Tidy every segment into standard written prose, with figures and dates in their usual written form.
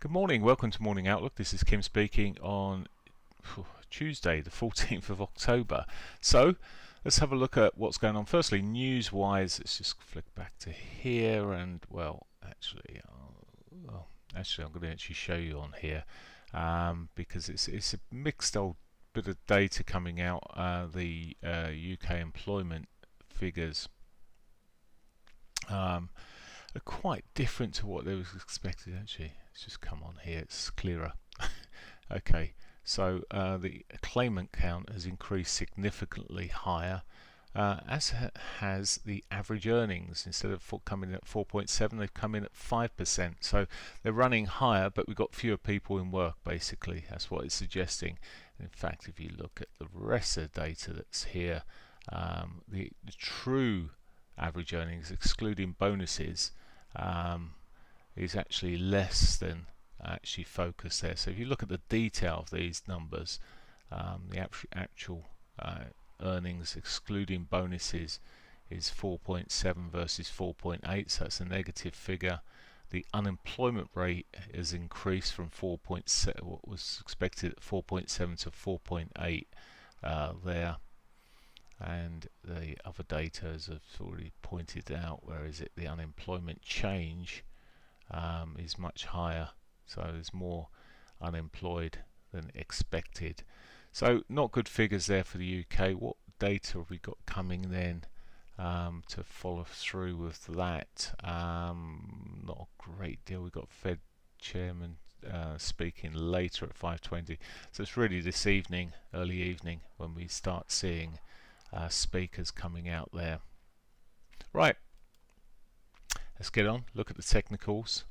Good morning, welcome to Morning Outlook. This is Kim speaking on Tuesday, the 14th of October. So let's have a look at what's going on. Firstly, news-wise, let's just flick back to here, and I'm going to actually show you on here because it's a mixed old bit of data coming out. The UK employment figures are quite different to what they was expected. Actually, let's just come on here, it's clearer. Okay, so the claimant count has increased significantly higher, as has the average earnings. Instead of coming in at 4.7, they've come in at 5%. So they're running higher, but we've got fewer people in work, basically. That's what it's suggesting. In fact, if you look at the rest of the data that's here, the true average earnings, excluding bonuses, is actually less than actually focused there. So if you look at the detail of these numbers, the actual earnings excluding bonuses is 4.7 versus 4.8, so that's a negative figure. The unemployment rate has increased from 4.7, what was expected at 4.7 to 4.8 there. And the other data, as I've already pointed out, where is it? The unemployment change is much higher, so there's more unemployed than expected. So not good figures there for the UK. What data have we got coming then to follow through with that? Not a great deal. We've got Fed chairman speaking later at 5:20, so it's really this evening, early evening, when we start seeing speakers coming out there. Right, let's get on, look at the technicals.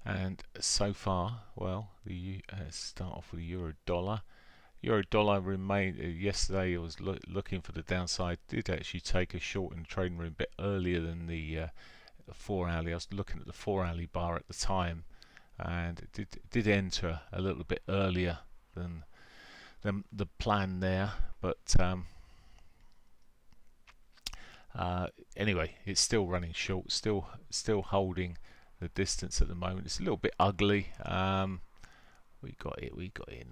And so far, well, let's start off with the euro dollar. Euro dollar remained, yesterday it was looking for the downside, did actually take a short in the trading room a bit earlier than the 4 hourly. I was looking at the 4 hourly bar at the time, and it did enter a little bit earlier than the plan there, but anyway, it's still running short, still holding the distance at the moment. It's a little bit ugly. We got in.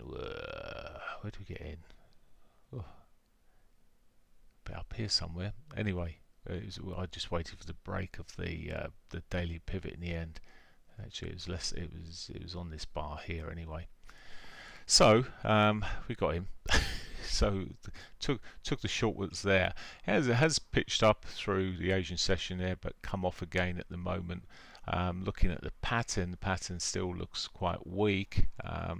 Where do we get in? Oh, a bit up here somewhere. Anyway, I just waited for the break of the daily pivot in the end. Actually, it was less. It was on this bar here anyway. So we got him. So took the short was there. It has pitched up through the Asian session there, but come off again at the moment. Looking at the pattern still looks quite weak. I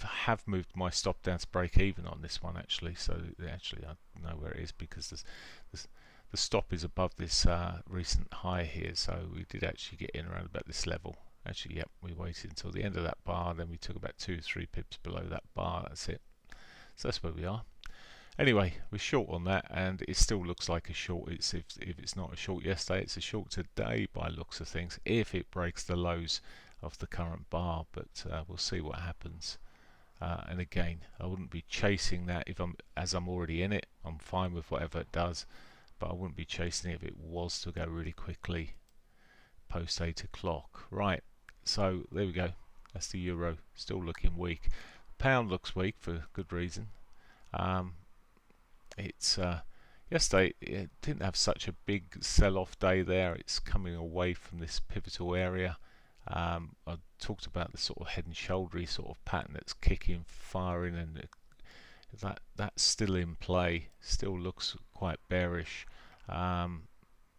have moved my stop down to break even on this one actually. So actually I know where it is, because the stop is above this recent high here. So we did actually get in around about this level. Actually, yep, we waited until the end of that bar, then we took about 2-3 pips below that bar. That's it. So that's where we are. Anyway, we're short on that, and it still looks like a short. If it's not a short yesterday, it's a short today by looks of things, if it breaks the lows of the current bar, but we'll see what happens. And again, I wouldn't be chasing that as I'm already in it. I'm fine with whatever it does, but I wouldn't be chasing it if it was to go really quickly post 8 o'clock. Right, so there we go. That's the euro, still looking weak. Pound looks weak for good reason. It's yesterday it didn't have such a big sell-off day there. It's coming away from this pivotal area. I talked about the sort of head and shouldery sort of pattern that's kicking, firing, and that's still in play. Still looks quite bearish.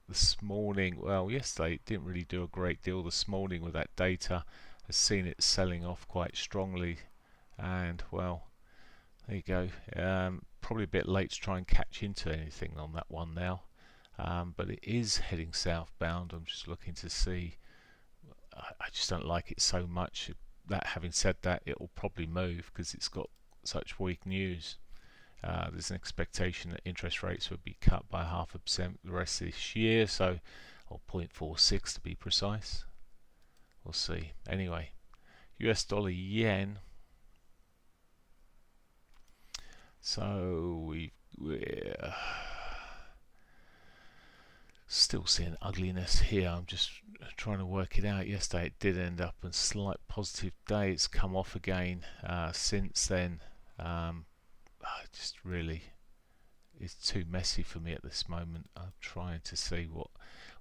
This morning, well, yesterday it didn't really do a great deal. This morning with that data, has seen it selling off quite strongly, and well, there you go. Probably a bit late to try and catch into anything on that one now, but it is heading southbound. I'm just looking to see. I just don't like it so much. That having said that, it will probably move because it's got such weak news. There's an expectation that interest rates would be cut by 0.5% the rest of this year, so, or 0.46 to be precise. We'll see. Anyway, US dollar yen. So Still seeing ugliness here. I'm just trying to work it out. Yesterday it did end up a slight positive day. It's come off again since then. Just really, it's too messy for me at this moment. I'm trying to see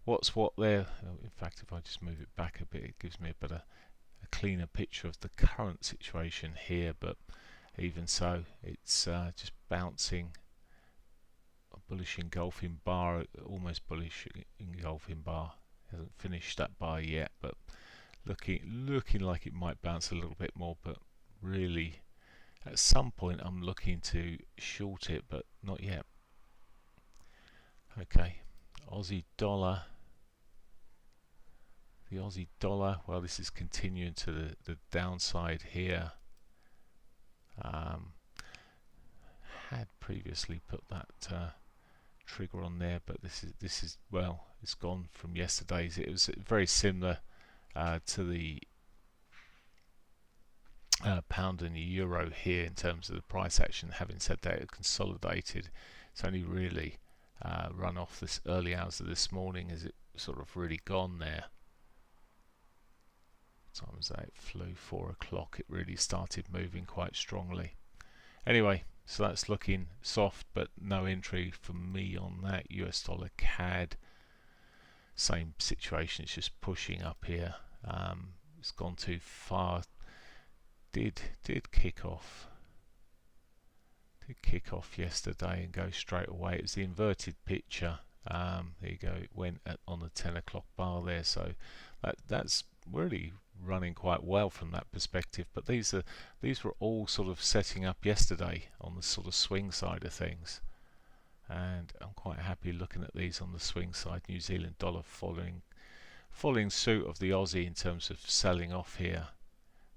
what's what there. In fact, if I just move it back a bit, it gives me a cleaner picture of the current situation here. But even so, it's just bouncing. A bullish engulfing bar, almost bullish engulfing bar. Hasn't finished that bar yet, but looking like it might bounce a little bit more. But really, at some point, I'm looking to short it, but not yet. Okay, Aussie dollar. The Aussie dollar. Well, this is continuing to the downside here. Had previously put that trigger on there, but this is well, it's gone from yesterday's. It was very similar to the pound and the euro here in terms of the price action. Having said that, it consolidated. It's only really run off this early hours of this morning as it sort of really gone there. What time was that? It flew 4 o'clock. It really started moving quite strongly. Anyway, so that's looking soft, but no entry for me on that. US dollar CAD, same situation. It's just pushing up here. It's gone too far. Did kick off. Did kick off yesterday and go straight away. It was the inverted picture. There you go. It went on the 10 o'clock bar there. So that's really running quite well from that perspective. But these were all sort of setting up yesterday on the sort of swing side of things, and I'm quite happy looking at these on the swing side. New Zealand dollar following suit of the Aussie in terms of selling off here.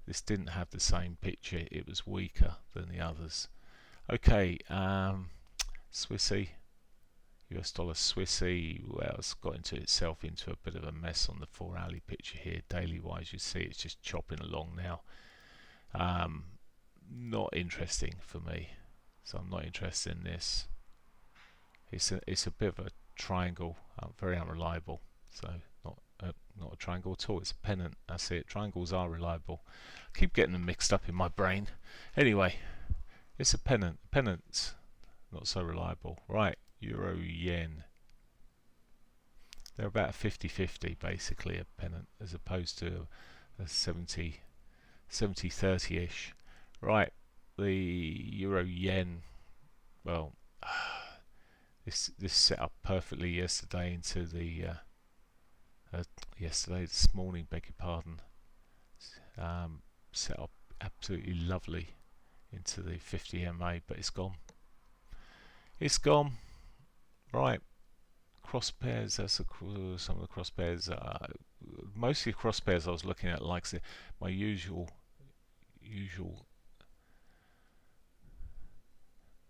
This didn't have the same picture. It was weaker than the others. Okay, Swissy. US dollar Swissy, well, it's got itself into a bit of a mess on the 4-hourly picture here. Daily wise, you see it's just chopping along now. Not interesting for me, so I'm not interested in this. It's a bit of a triangle, very unreliable. So not a triangle at all. It's a pennant. That's it. Triangles are reliable. I keep getting them mixed up in my brain. Anyway, it's a pennant. Pennants not so reliable. Right. Euro yen, they're about 50-50 basically, a pennant, as opposed to a 70-30 ish. Right, the Euro yen, well, this set up perfectly yesterday into the this morning, beg your pardon, set up absolutely lovely into the 50 MA, but it's gone. Right, cross pairs. That's some of the cross pairs. Mostly cross pairs I was looking at, like my usual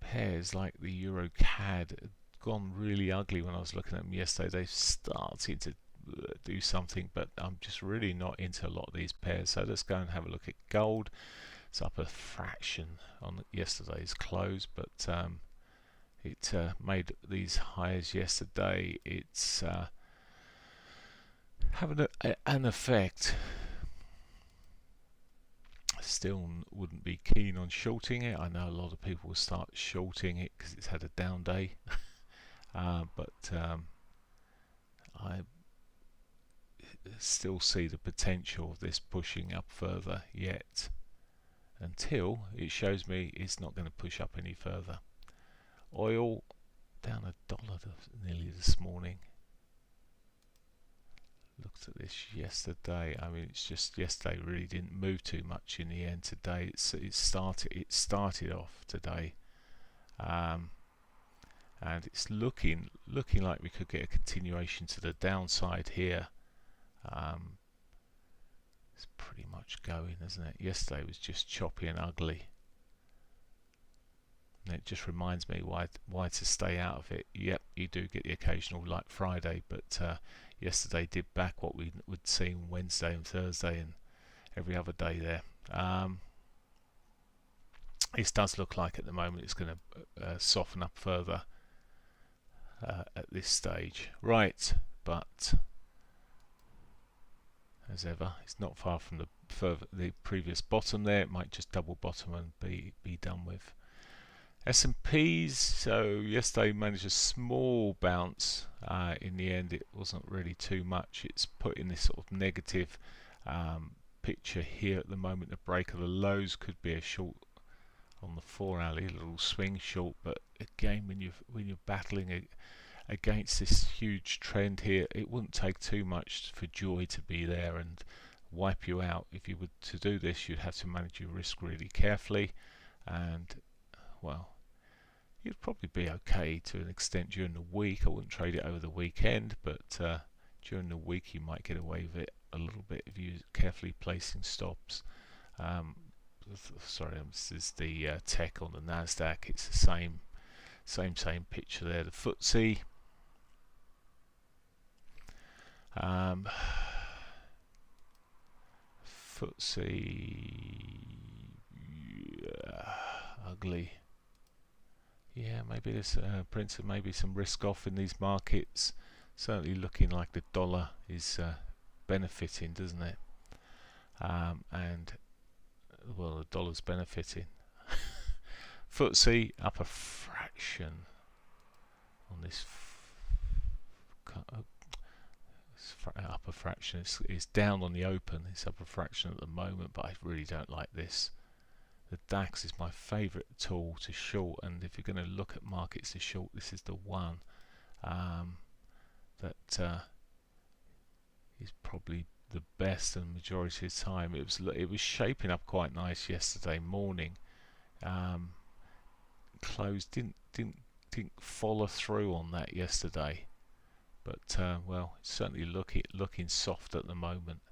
pairs, like the Euro CAD, had gone really ugly when I was looking at them yesterday. They've started to do something, but I'm just really not into a lot of these pairs. So let's go and have a look at gold. It's up a fraction on yesterday's close, but it made these highs yesterday. It's having an effect. Still wouldn't be keen on shorting it. I know a lot of people will start shorting it because it's had a down day. But I still see the potential of this pushing up further yet, until it shows me it's not going to push up any further. Oil down $1 nearly this morning. Looked at this yesterday. I mean, it's just yesterday really didn't move too much in the end. Today it started off today, and it's looking like we could get a continuation to the downside here. It's pretty much going, isn't it? Yesterday was just choppy and ugly. And it just reminds me why to stay out of it. Yep, you do get the occasional like Friday, but yesterday did back what we would see on Wednesday and Thursday and every other day there. It does look like at the moment it's going to soften up further. at this stage. Right, but as ever, it's not far from the previous bottom there. It might just double bottom and be done with. S&Ps, so yesterday managed a small bounce. In the end, it wasn't really too much. It's put in this sort of negative picture here at the moment. The break of the lows could be a short on the 4-hourly, a little swing short. But again, when you're battling against this huge trend here, it wouldn't take too much for joy to be there and wipe you out. If you were to do this, you'd have to manage your risk really carefully, and well, you'd probably be okay to an extent during the week. I wouldn't trade it over the weekend, but during the week you might get away with it a little bit if you're carefully placing stops. Sorry, this is the tech on the Nasdaq. It's the same picture there. The FTSE. FTSE, ugly. Yeah, maybe there's maybe some risk off in these markets. Certainly looking like the dollar is benefiting, doesn't it? And well, the dollar's benefiting. FTSE up a fraction on this. Up a fraction. It's down on the open. It's up a fraction at the moment, but I really don't like this. The DAX is my favourite tool to short, and if you're going to look at markets to short, this is the one that is probably the best and majority of the time. It was shaping up quite nice yesterday morning. Closed didn't follow through on that yesterday, but well, it's certainly looking soft at the moment.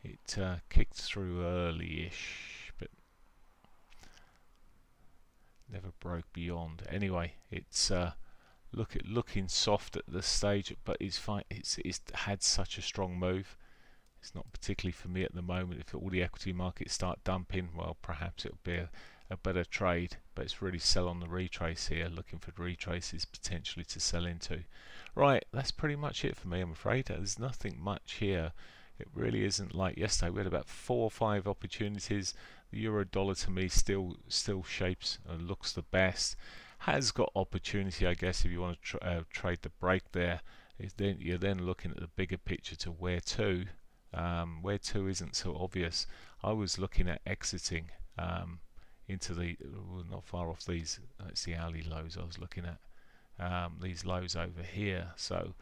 It kicked through early-ish, but never broke beyond. Anyway, it's looking soft at this stage, but it's fine. It's had such a strong move. It's not particularly for me at the moment. If all the equity markets start dumping, well, perhaps it'll be a better trade, but it's really sell on the retrace here, looking for retraces potentially to sell into. Right, that's pretty much it for me, I'm afraid. There's nothing much here. It really isn't like yesterday. We had about 4 or 5 opportunities. The euro dollar to me still shapes and looks the best. Has got opportunity, I guess, if you want to trade the break there. You're then looking at the bigger picture to where to. Where to isn't so obvious. I was looking at exiting into the not far off these. It's the hourly lows I was looking at. These lows over here. So.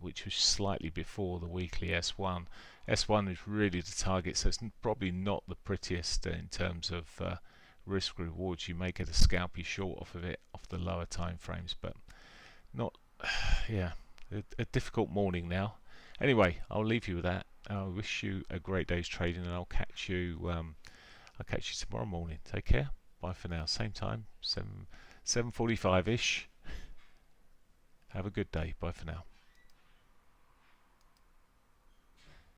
Which was slightly before the weekly S1. S1 is really the target, so it's probably not the prettiest in terms of risk rewards. You may get a scalpy short off of it, off the lower time frames, but not, yeah, a difficult morning now. Anyway, I'll leave you with that. I wish you a great day's trading, and I'll catch you tomorrow morning. Take care. Bye for now. Same time, 7:45ish. Have a good day. Bye for now.